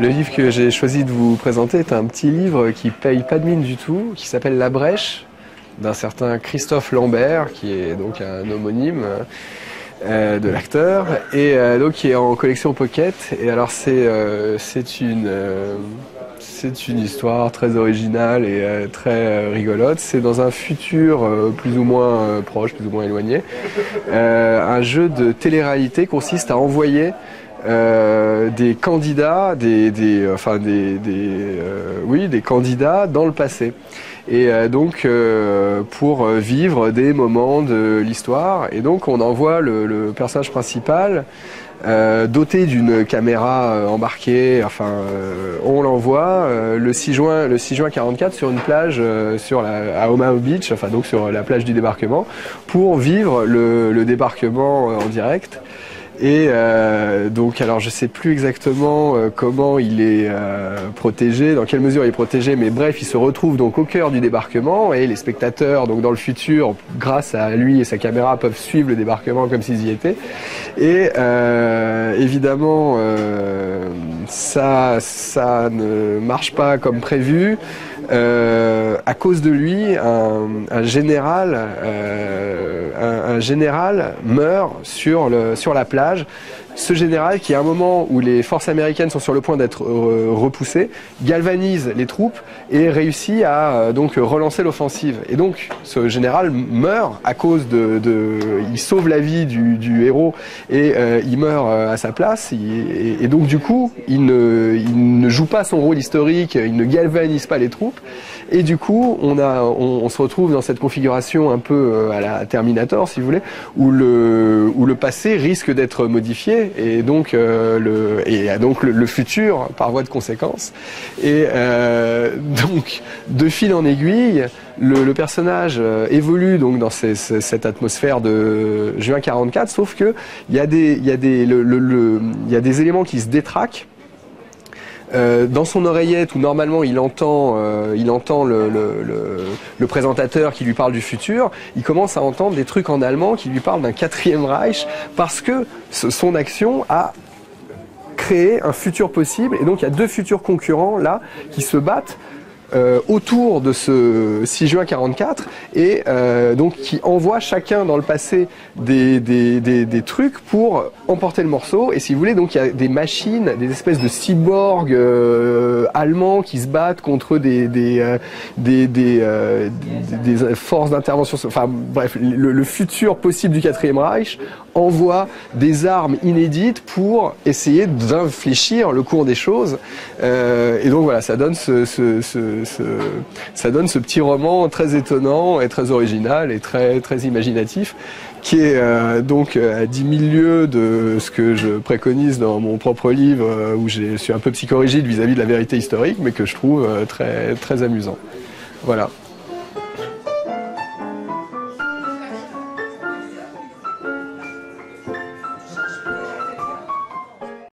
Le livre que j'ai choisi de vous présenter est un petit livre qui paye pas de mine du tout, qui s'appelle La Brèche, d'un certain Christophe Lambert, qui est donc un homonyme de l'acteur, et donc qui est en collection Pocket. Et alors c'est une histoire très originale et très rigolote. C'est dans un futur plus ou moins proche, plus ou moins éloigné. Un jeu de télé-réalité consiste à envoyer des candidats, des candidats dans le passé. Et donc pour vivre des moments de l'histoire. Et donc on envoie le personnage principal doté d'une caméra embarquée. On l'envoie le 6 juin 44 sur une plage à Omaha Beach, donc sur la plage du débarquement, pour vivre le débarquement en direct. Et donc, alors je sais plus exactement comment il est protégé, dans quelle mesure il est protégé, mais bref, il se retrouve donc au cœur du débarquement et les spectateurs, donc dans le futur, grâce à lui et sa caméra, peuvent suivre le débarquement comme s'ils y étaient. Et évidemment, ça ne marche pas comme prévu. À cause de lui, un général meurt sur la plage. Ce général, qui à un moment où les forces américaines sont sur le point d'être repoussées, galvanise les troupes et réussit à donc relancer l'offensive. Et donc ce général meurt à cause il sauve la vie du héros et il meurt à sa place. Et donc du coup, il ne joue pas son rôle historique, il ne galvanise pas les troupes. Et du coup, on se retrouve dans cette configuration un peu à la Terminator, si vous voulez, où le passé risque d'être modifié, et donc le futur par voie de conséquence. Et donc, de fil en aiguille, le personnage évolue donc dans cette atmosphère de juin 44, sauf que il y a des éléments qui se détraquent. Dans son oreillette où normalement il entend le présentateur qui lui parle du futur, il commence à entendre des trucs en allemand qui lui parlent d'un 4e Reich, parce que son action a créé un futur possible, et donc il y a 2 futurs concurrents là qui se battent autour de ce 6 juin 44 et donc qui envoient chacun dans le passé des trucs pour emporter le morceau. Et si vous voulez, donc il y a des machines, des espèces de cyborgs allemands qui se battent contre des forces d'intervention. Enfin bref, le futur possible du 4e Reich envoie des armes inédites pour essayer d'infléchir le cours des choses. Et donc voilà, ça donne ce petit roman très étonnant et très original et très, très imaginatif, qui est donc à 10 000 lieues de ce que je préconise dans mon propre livre, où je suis un peu psychorigide vis-à-vis de la vérité historique, mais que je trouve très, très amusant. Voilà.